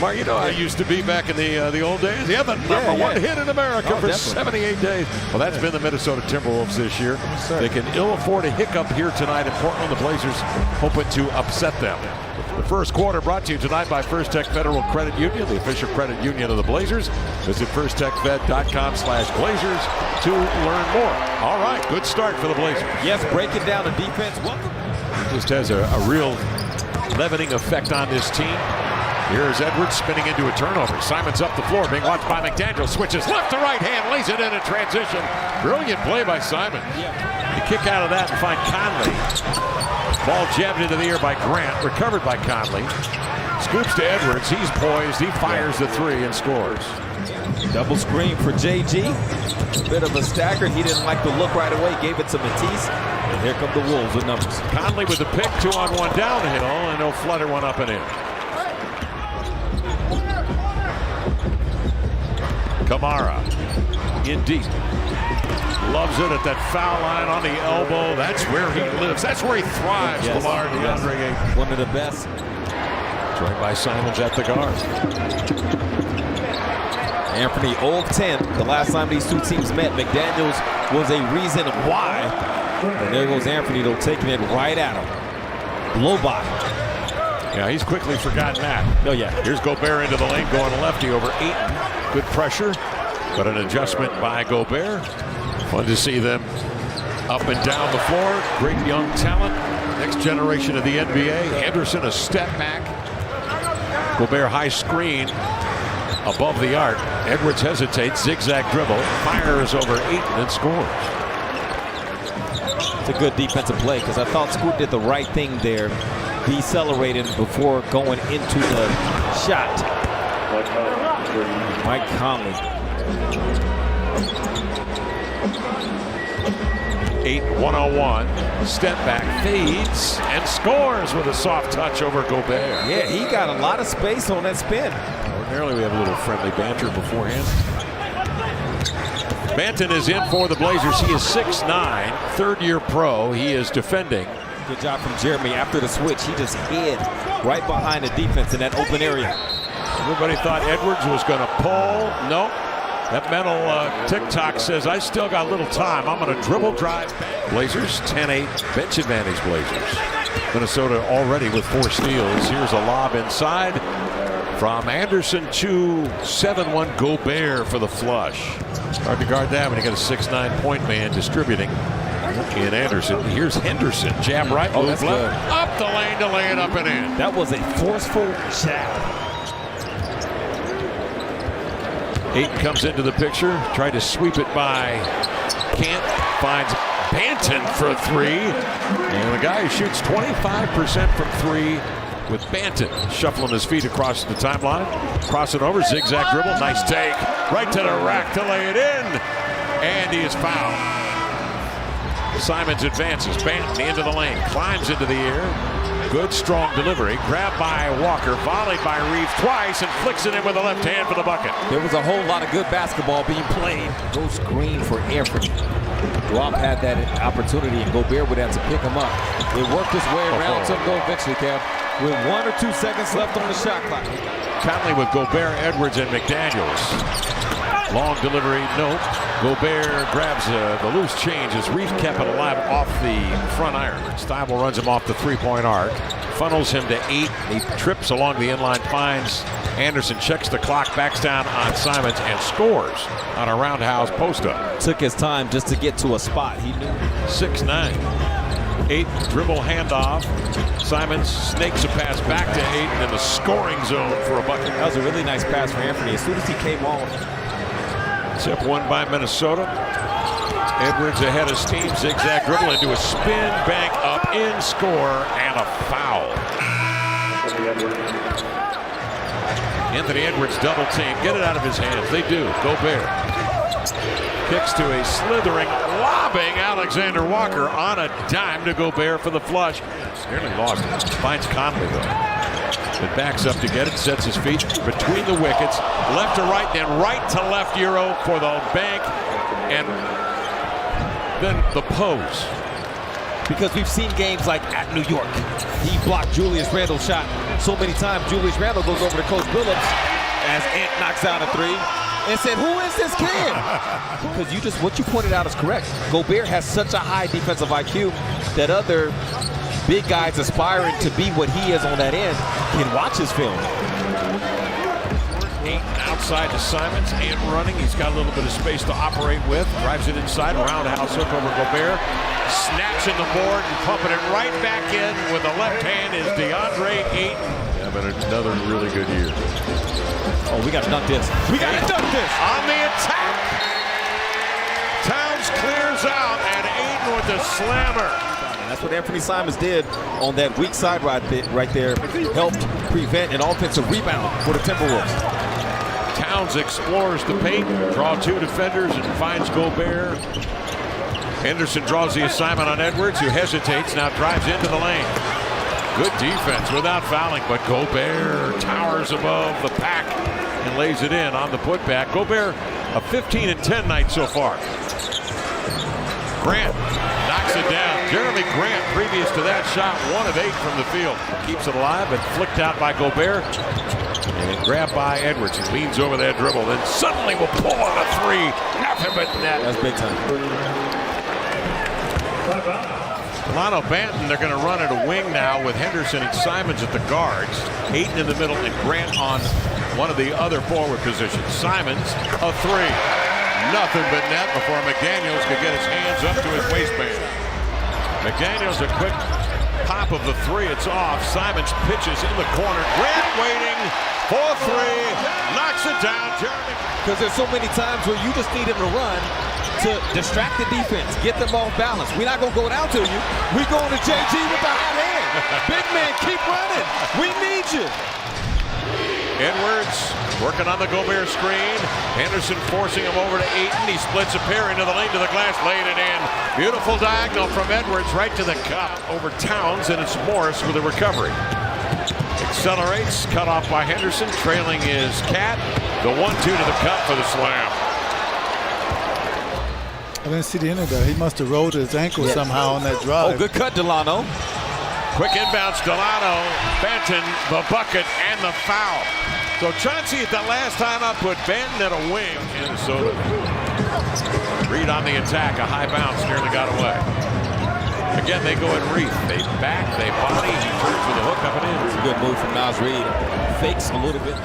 Mark, you know I used to be back in the old days. Yeah, the number one hit in America for definitely. 78 days. Well, that's been the Minnesota Timberwolves this year. They can ill afford a hiccup here tonight in Portland. The Blazers hoping to upset them. The first quarter brought to you tonight by First Tech Federal Credit Union, the official credit union of the Blazers. Visit firsttechfed.com/Blazers to learn more. All right, good start for the Blazers. Yes, breaking down the defense. Welcome. Just has a real leavening effect on this team. Here's Edwards spinning into a turnover. Simon's up the floor, being watched by McDaniel. Switches left to right hand, lays it in transition. Brilliant play by Simon. You kick out of that and find Conley. Ball jabbed into the air by Grant, recovered by Conley. Scoops to Edwards, he's poised, he fires the three and scores. Double screen for JG. A bit of a stagger. He didn't like the look right away, gave it to Matisse. And here come the Wolves with numbers. Conley with the pick, 2-on-1 downhill, and he'll flutter one up and in. Kamara in deep. Loves it at that foul line on the elbow. That's where he lives. That's where he thrives. Yes. Lamar DeAndre Ayton. One of the best. Joined by Simons at the guard. Anthony 0 of 10. The last time these two teams met, McDaniels was a reason why. And there goes Anthony, though, taking it right at him. Blow by. Yeah, he's quickly forgotten that. Oh, yeah. Here's Gobert into the lane, going lefty over Ayton. Good pressure, but an adjustment by Gobert. Fun to see them up and down the floor. Great young talent. Next generation of the NBA. Anderson a step back. Gobert high screen above the arc. Edwards hesitates, zigzag dribble, fires over Ayton and scores. It's a good defensive play because I thought Scoot did the right thing there, decelerating before going into the shot. Mike Conley. Ayton 1-on-1, step back, fades, and scores with a soft touch over Gobert. Yeah, he got a lot of space on that spin. Ordinarily, we have a little friendly banter beforehand. Banton is in for the Blazers. He is 6'9", third-year pro. He is defending. Good job from Jeremy after the switch. He just hid right behind the defense in that open area. Everybody thought Edwards was going to pull. Nope. That mental tick-tock says, I still got a little time. I'm going to dribble drive. Blazers, 10-8, bench advantage Blazers. Minnesota already with 4 steals. Here's a lob inside from Anderson to 7-1 Gobert for the flush. Hard to guard that when you got a 6'9" point man distributing in Anderson. Here's Henderson. Jab right, move left. Good. Up the lane to lay it up and in. That was a forceful jab. Ayton comes into the picture, tried to sweep it by Kent, finds Banton for 3. And the guy who shoots 25% from 3 with Banton shuffling his feet across the timeline. Cross it over, zigzag dribble, nice take. Right to the rack to lay it in. And he is fouled. Simons advances, Banton into the lane, climbs into the air. Good strong delivery, grabbed by Walker, volleyed by Reeves twice, and flicks it in with the left hand for the bucket. There was a whole lot of good basketball being played. Go screen for Anthony. Drop had that opportunity, and Gobert would have to pick him up. It worked his way around to go eventually, Kev. With 1 or 2 seconds left on the shot clock. Conley with Gobert, Edwards, and McDaniels. Long delivery, nope. Gobert grabs the loose change as Reeves kept it alive off the front iron. Stiebel runs him off the three-point arc. Funnels him to 8. He trips along the inline, finds Anderson, checks the clock, backs down on Simons, and scores on a roundhouse post-up. Took his time just to get to a spot. He knew. 6'9". 8 dribble handoff. Simons snakes a pass back to Ayton in the scoring zone for a bucket. That was a really nice pass for Anthony. As soon as he came on. Tip won by Minnesota. Edwards ahead of steam, zigzag dribble into a spin, bank up, in, score, and a foul. Anthony Edwards double team, get it out of his hands. They do. Gobert kicks to a slithering, lobbing Alexander Walker on a dime to Gobert for the flush. Nearly lost it. Finds Conley though. It backs up to get it, sets his feet between the wickets, left to right, then right to left Euro for the bank, and then the pose. Because we've seen games like at New York, He blocked Julius Randle's shot so many times. Julius Randle goes over to Coach Billups as Ant knocks down a three and said, "Who is this kid?" Because what you pointed out is correct. Gobert has such a high defensive IQ that other big guys aspiring to be what he is on that end can watch his film. Ayton outside to Simons. Ant running. He's got a little bit of space to operate with. Drives it inside. Roundhouse hook over Gobert. Snatching the board and pumping it right back in with the left hand is DeAndre Ayton. Having another really good year. Oh, we got to dunk this. We got to dunk this. On the attack. Towns clears out and Ayton with the slammer. And that's what Anthony Simons did on that weak side right there. Helped prevent an offensive rebound for the Timberwolves. Towns explores the paint, draw two defenders and finds Gobert. Henderson draws the assignment on Edwards, who hesitates, now drives into the lane. Good defense without fouling, but Gobert towers above the pack and lays it in on the putback. Gobert, a 15-10 night so far. Grant knocks it down. Jeremy Grant, previous to that shot, 1 of 8 from the field. Keeps it alive, but flicked out by Gobert. And grabbed by Edwards. He leans over that dribble, then suddenly will pull on a three. Nothing but net. That's big time. Delano Banton, they're going to run at a wing now with Henderson and Simons at the guards. Ayton in the middle and Grant on one of the other forward positions. Simons, a three. Nothing but net before McDaniels could get his hands up to his waistband. McDaniels, a quick pop of the three. It's off. Simons pitches in the corner. Grant waiting for three. Knocks it down. Jeremy. Because there's so many times where you just need him to run to distract the defense, get them off balance. We're not going to go down to you. We're going to JG with the hot hand. Big man, keep running. We need you. Edwards working on the Gobert screen. Henderson forcing him over to Ayton. He splits a pair into the lane to the glass, laid it in. Beautiful diagonal from Edwards right to the cup over Towns, and it's Morris with a recovery. Accelerates, cut off by Henderson, trailing is Cat. The 1-2 to the cup for the slam. I didn't see the end of that. He must have rolled his ankle somehow on that drive. Oh, good cut, Delano. Quick inbounds, Delano, Banton, the bucket, and the foul. So Chauncey, at the last time up, put Banton at a wing. Minnesota. Reed on the attack, a high bounce, nearly got away. Again, they go in Reed. They back, they body, he turns with a hook up and in. It's a good move from Nas Reed. Fakes a little bit.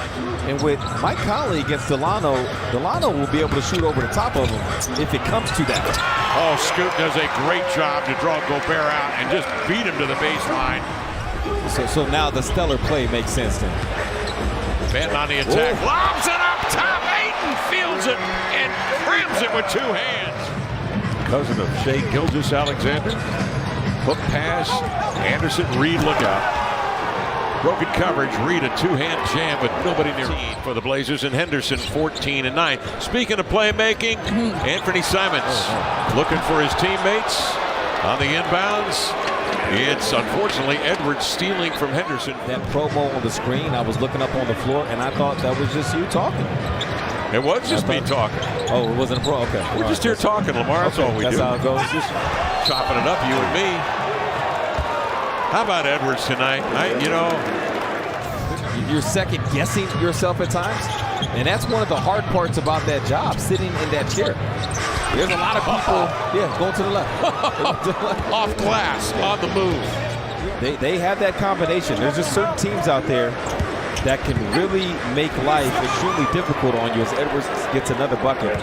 And with Mike Conley against Delano, Delano will be able to shoot over the top of him if it comes to that. Oh, Scoot does a great job to draw Gobert out and just beat him to the baseline. So now the stellar play makes sense then. Banton on the attack, lobs it up top. Ayton fields it and crams it with 2 hands. Cousin of Shea Gilgeous-Alexander. Hook pass, Anderson, Reed, look out. Broken coverage, Reed a 2-hand jam, but nobody near for the Blazers, and Henderson 14 and 9. Speaking of playmaking, Anthony Simons looking for his teammates on the inbounds. It's unfortunately Edwards stealing from Henderson. That promo on the screen, I was looking up on the floor and I thought that was just you talking. It was just me talking. Oh, it wasn't a pro? Okay. We're just here talking, Lamar. That's all we do. That's how it goes. Just chopping it up, you and me. How about Edwards tonight? You're second guessing yourself at times, and that's one of the hard parts about that job, sitting in that chair. There's a lot of people, going to the left. Off glass, on the move. They have that combination. There's just certain teams out there that can really make life extremely difficult on you as Edwards gets another bucket.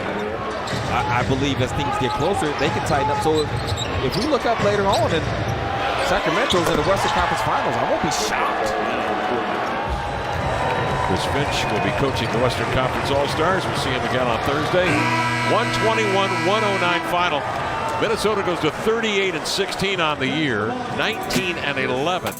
I believe as things get closer, they can tighten up. So if we look up later on and Sacramento's in the Western Conference Finals, I won't be shocked. Chris Finch will be coaching the Western Conference All-Stars. We'll see him again on Thursday. 121-109 final. Minnesota goes to 38-16 on the year, 19-11.